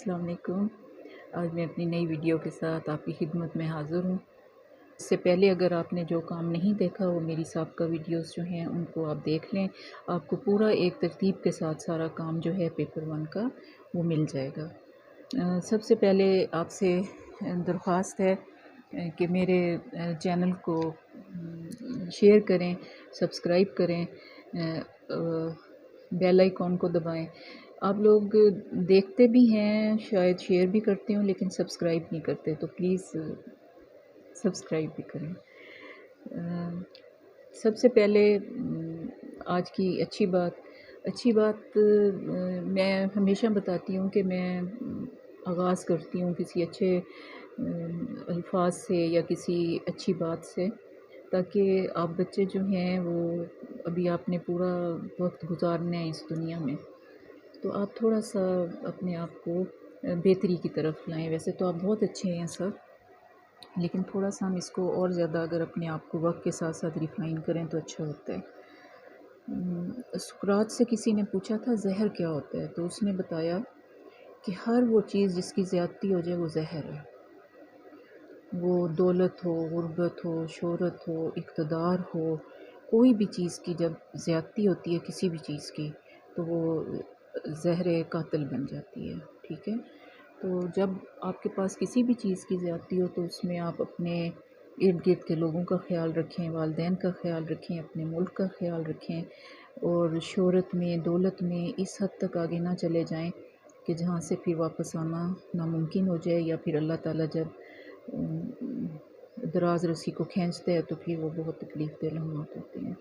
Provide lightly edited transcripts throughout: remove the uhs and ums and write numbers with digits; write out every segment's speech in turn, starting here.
अस्सलाम वालेकुम। आज मैं अपनी नई वीडियो के साथ आपकी खिदमत में हाज़िर हूँ। इससे पहले अगर आपने जो काम नहीं देखा वो मेरी साबका वीडियोस जो हैं उनको आप देख लें। आपको पूरा एक तरतीब के साथ सारा काम जो है पेपर वन का वो मिल जाएगा। सबसे पहले आपसे दरख्वास्त है कि मेरे चैनल को शेयर करें, सब्सक्राइब करें, बेल आइकॉन को दबाएं। आप लोग देखते भी हैं, शायद शेयर भी करते हो, लेकिन सब्सक्राइब नहीं करते, तो प्लीज़ सब्सक्राइब भी करें। सबसे पहले आज की अच्छी बात मैं हमेशा बताती हूँ कि मैं आगाज़ करती हूँ किसी अच्छे अल्फाज से या किसी अच्छी बात से, ताकि आप बच्चे जो हैं वो अभी आपने पूरा वक्त गुजारना है इस दुनिया में, तो आप थोड़ा सा अपने आप को बेहतरी की तरफ लाएं। वैसे तो आप बहुत अच्छे हैं सब, लेकिन थोड़ा सा हम इसको और ज़्यादा अगर अपने आप को वक्त के साथ साथ रिफ़ाइन करें तो अच्छा होता है। सुकरात से किसी ने पूछा था ज़हर क्या होता है, तो उसने बताया कि हर वो चीज़ जिसकी ज़्यादती हो जाए वो ज़हर है। वो दौलत हो, गुर्बत हो, शोहरत हो, इक़्तिदार हो, कोई भी चीज़ की जब ज़्यादती होती है किसी भी चीज़ की, तो वो ज़हर कातिल बन जाती है। ठीक है, तो जब आपके पास किसी भी चीज़ की ज़्यादती हो तो उसमें आप अपने इर्द गिर्द के लोगों का ख्याल रखें, वालिदैन का ख्याल रखें, अपने मुल्क का ख्याल रखें, और शोहरत में, दौलत में इस हद तक आगे ना चले जाएं कि जहाँ से फिर वापस आना नामुमकिन हो जाए, या फिर अल्लाह ताला जब दराज रस्सी को खींचते हैं तो फिर वो बहुत तकलीफ़ दे लम्हात होते हैं।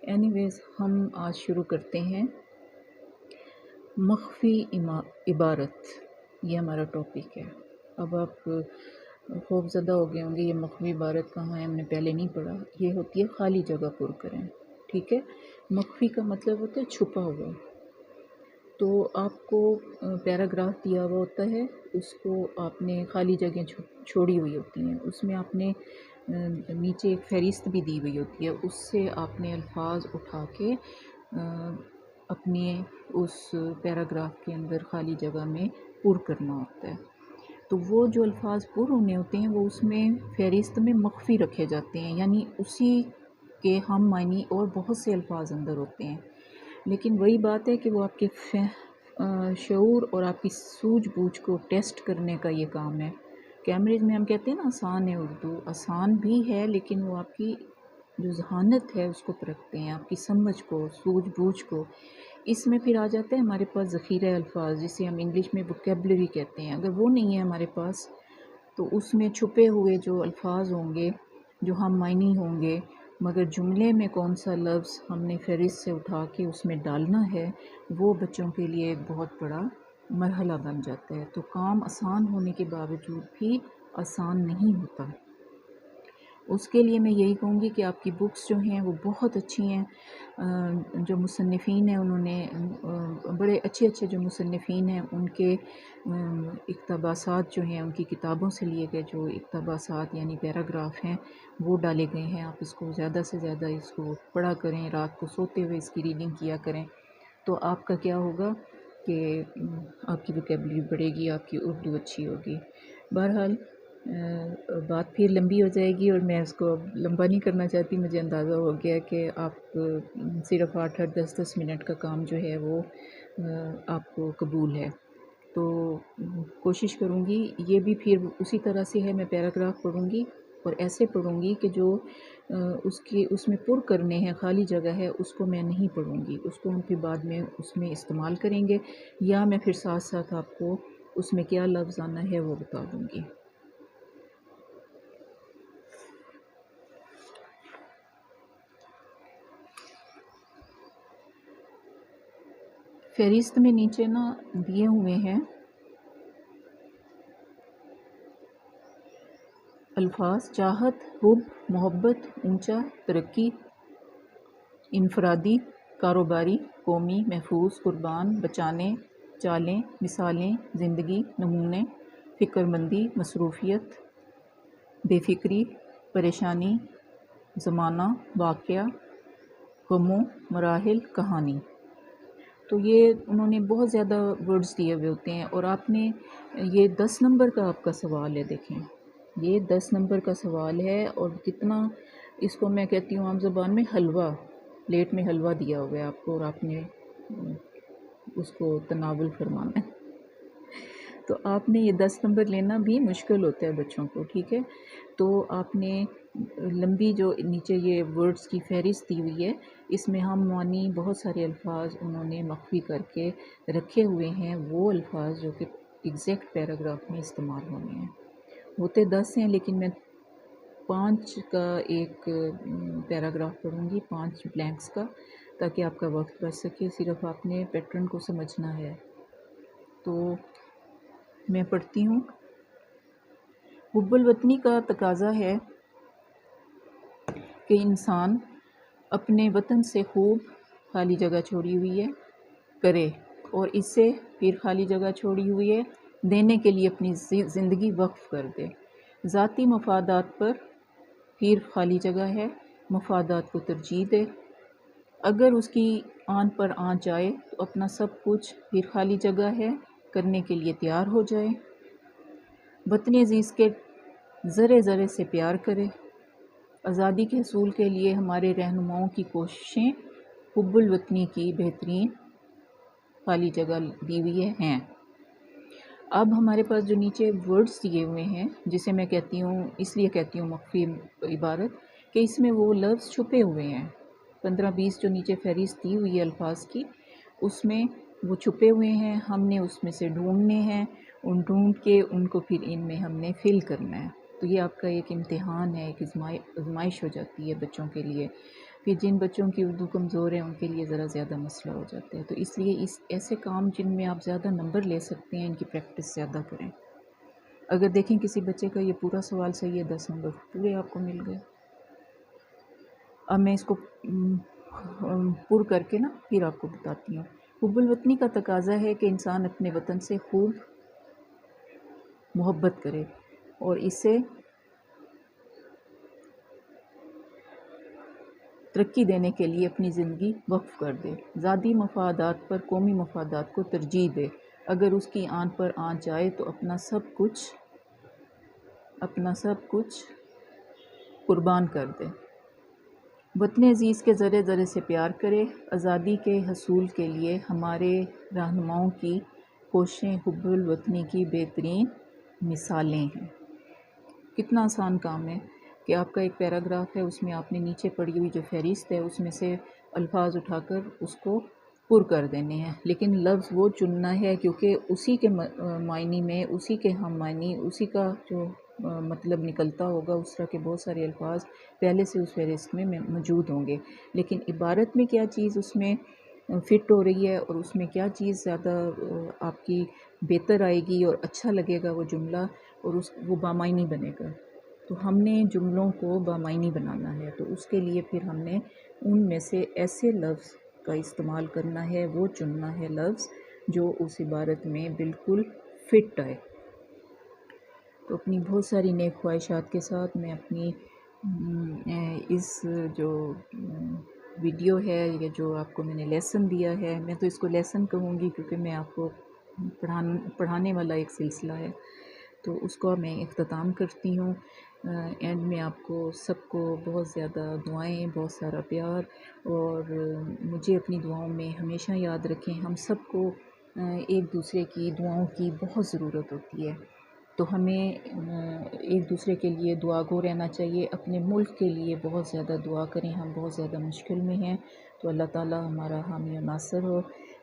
एनीवेज़, हम आज शुरू करते हैं। मख्फ़ी इबारत, ये हमारा टॉपिक है। अब आप खौफज़दा हो गए होंगे, ये मख्फ़ी इबारत कहाँ है, हमने पहले नहीं पढ़ा। ये होती है खाली जगह पुर करें। ठीक है, मख्फ़ी का मतलब होता है छुपा हुआ। तो आपको पैराग्राफ दिया हुआ होता है, उसको आपने खाली जगह छोड़ी हुई होती हैं, उसमें आपने नीचे एक फ़हरिस्त भी दी हुई होती है, उससे आपने अल्फाज उठा के अपने उस पैराग्राफ के अंदर खाली जगह में पुर करना होता है। तो वो जो अल्फाज पुर होने होते हैं वो उसमें फ़हरिस्त में मख्फ़ी रखे जाते हैं, यानी उसी के हम मायनी और बहुत से अल्फाज अंदर होते हैं। लेकिन वही बात है कि वो आपके शऊर और आपकी सूझबूझ को टेस्ट करने का ये काम है। कैम्ब्रिज में हम कहते हैं ना आसान है उर्दू, आसान भी है, लेकिन वो आपकी जो ज़हानत है उसको परखते हैं, आपकी समझ को, सूझबूझ को। इसमें फिर आ जाता है हमारे पास ज़ख़ीरा अल्फाज, जिसे हम इंग्लिश में वोकैबुलरी कहते हैं। अगर वो नहीं है हमारे पास, तो उसमें छुपे हुए जो अल्फाज होंगे, जो हम मायनी होंगे, मगर जुमले में कौन सा लफ्ज़ हमने फ़हरिस्त से उठा के उसमें डालना है, वो बच्चों के लिए एक बहुत बड़ा मरहला बन जाता है। तो काम आसान होने के बावजूद भी आसान नहीं होता। उसके लिए मैं यही कहूँगी कि आपकी बुक्स जो हैं वो बहुत अच्छी हैं। जो मुसन्निफ़ीन हैं उन्होंने बड़े अच्छे जो मुसन्निफ़ीन हैं उनके इक़्तिबासात जो हैं, उनकी किताबों से लिए गए जो इक़्तिबासात यानी पैराग्राफ हैं वो डाले गए हैं। आप इसको ज़्यादा से ज़्यादा इसको पढ़ा करें, रात को सोते हुए इसकी रीडिंग किया करें, तो आपका क्या होगा कि आपकी वोकैबुलरी बढ़ेगी, आपकी उर्दू अच्छी होगी। बहरहाल बात फिर लंबी हो जाएगी और मैं उसको अब लंबा नहीं करना चाहती। मुझे अंदाज़ा हो गया कि आप सिर्फ़ 8-8, 10-10 मिनट का काम जो है वो आपको कबूल है। तो कोशिश करूँगी, ये भी फिर उसी तरह से है, मैं पैराग्राफ पढ़ूँगी और ऐसे पढ़ूँगी कि जो उसमें पुर करने हैं, खाली जगह है, उसको मैं नहीं पढ़ूँगी, उसको हम फिर बाद में उसमें इस्तेमाल करेंगे, या मैं फिर साथ साथ आपको उसमें क्या लफ्ज़ आना है वो बता दूँगी। फ़हरिस्त में नीचे ना दिए हुए हैं अल्फाज: चाहत, हुब, मोहब्बत, ऊंचा, तरक्की, इनफरादी, कारोबारी, कौमी, महफूज, कुर्बान, बचाने, चालें, मिसालें, ज़िंदगी, नमूने, फ़िक्रमंदी, मसरूफ़ियत, बेफ़िक्री, परेशानी, ज़माना, वाक़या, गमों, मराहिल, कहानी। تو یہ انہوں نے بہت زیادہ ورڈز دیے ہوئے ہوتے ہیں، اور آپ نے یہ 10 نمبر کا آپ کا سوال ہے، دیکھیں یہ 10 نمبر کا سوال ہے، اور کتنا اس کو میں کہتی ہوں عام زبان میں حلوہ، پلیٹ میں حلوہ دیا ہوا ہے آپ کو، اور آپ نے اس کو تناول فرمانا ہے۔ تو آپ نے یہ 10 نمبر لینا بھی مشکل ہوتا ہے بچوں کو، ٹھیک ہے؟ تو آپ نے لمبی جو نیچے یہ ورڈز کی فہرست دی ہوئی ہے، اس میں ہم معنی بہت سارے الفاظ انہوں نے مخفی کر کے رکھے ہوئے ہیں، وہ الفاظ جو کہ ایگزیکٹ پیراگراف میں استعمال ہونے ہیں۔ ہوتے 10 ہیں، لیکن میں 5 کا ایک پیراگراف پڑھوں گی، 5 بلینکس کا، تاکہ آپ کا وقت بچ سکے، صرف آپ نے پیٹرن کو سمجھنا ہے۔ تو میں پڑھتی ہوں۔ حب الوطنی کا تقاضا ہے کہ انسان اپنے وطن سے خوب خالی جگہ چھوڑی ہوئی ہے کرے، اور اس سے پھر خالی جگہ چھوڑی ہوئی ہے دینے کے لیے اپنی زندگی وقف کر دے۔ ذاتی مفادات پر پھر خالی جگہ ہے، مفادات کو ترجیح دے۔ اگر اس کی آن پر آن جائے تو اپنا سب کچھ پھر خالی جگہ ہے کرنے کے لیے تیار ہو جائے۔ وطن عزیز کے ذرے ذرے سے پیار کرے۔ آزادی کے حصول کے لیے ہمارے رہنماؤں کی کوششیں حب الوطنی کی بہترین خالی جگہ دی ہوئی ہیں۔ اب ہمارے پاس جو نیچے ورڈز دیے ہوئے ہیں، جسے میں کہتی ہوں، اس لیے کہتی ہوں مخفی عبارت، کہ اس میں وہ لفظ چھپے ہوئے ہیں۔ 15-20 جو نیچے فہرست دی ہوئی ہے الفاظ کی، اس میں وہ چھپے ہوئے ہیں، ہم نے اس میں سے ڈھونڈنے ہیں، ان ڈھونڈ کے ان کو پھر ان میں ہم نے فل کرنا ہے۔ تو یہ آپ کا ایک امتحان ہے، ایک آزمائش ہو جاتی ہے بچوں کے لیے۔ پھر جن بچوں کی اردو کمزور ہے ان کے لیے ذرا زیادہ مسئلہ ہو جاتا ہے، تو اس لیے ایسے کام جن میں آپ زیادہ نمبر لے سکتے ہیں، ان کی پریکٹس زیادہ کریں۔ اگر دیکھیں کسی بچے کا یہ پورا سوال صحیح ہے، 10 نمبر پورے آپ کو مل گئے۔ اب میں اس کو پر کر کے نا پھر آپ کو بتاتی ہوں۔ حب الوطنی کا تقاضا ہے کہ انسان اپنے وطن سے خوب محبت کرے اور اسے ترقی دینے کے لیے اپنی زندگی وقف کر دے۔ ذاتی مفادات پر قومی مفادات کو ترجیح دے۔ اگر اس کی آن پر آن جائے تو اپنا سب کچھ قربان کر دے۔ وطن عزیز کے ذرے ذرے سے پیار کرے۔ آزادی کے حصول کے لیے ہمارے رہنماؤں کی کوششیں حب الوطنی کی بہترین مثالیں ہیں۔ کتنا آسان کام ہے کہ آپ کا ایک پیراگراف ہے، اس میں آپ نے نیچے پڑھی ہوئی جو فہرست ہے اس میں سے الفاظ اٹھا کر اس کو پر کر دینے ہیں، لیکن لفظ وہ چننا ہے کیونکہ اسی کے معنی میں، اسی کے ہم معنی، اسی کا جو مطلب نکلتا ہوگا، اس طرح کے بہت سارے الفاظ پہلے سے اس فہرست میں موجود ہوں گے، لیکن عبارت میں کیا چیز اس میں فٹ ہو رہی ہے اور اس میں کیا چیز زیادہ آپ کی بہتر آئے گی اور اچھا لگے گا وہ جملہ، اور وہ بامعنی بنے گا۔ تو ہم نے جملوں کو بامعنی بنانا ہے، تو اس کے لیے پھر ہم نے ان میں سے ایسے لفظ کا استعمال کرنا ہے، وہ چننا ہے لفظ جو اس عبارت میں بالکل فٹ آئے۔ تو اپنی بہت ساری نیک خواہشات کے ساتھ میں اپنی اس جو ویڈیو ہے یا جو آپ کو میں نے لیسن دیا ہے، میں تو اس کو لیسن کہوں گی کیونکہ میں آپ کو پڑھانے والا ایک سلسلہ ہے، تو اس کو میں اختتام کرتی ہوں۔ اینڈ میں آپ کو سب کو بہت زیادہ دعائیں، بہت سارا پیار، اور مجھے اپنی دعاؤں میں ہمیشہ یاد رکھیں۔ ہم سب کو ایک دوسرے کی دعاؤں کی بہت ضرورت ہوتی ہے، تو ہمیں ایک دوسرے کے لیے دعا گو رہنا چاہیے۔ اپنے ملک کے لیے بہت زیادہ دعا کریں، ہم بہت زیادہ مشکل میں ہیں، تو اللہ تعالیٰ ہمارا حامی و ناصر ہو۔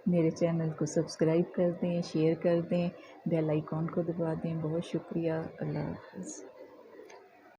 میرے چینل کو سبسکرائب کر دیں، شیئر کر دیں، بیل آئیکن کو دبا دیں۔ بہت شکریہ، اللہ حافظ۔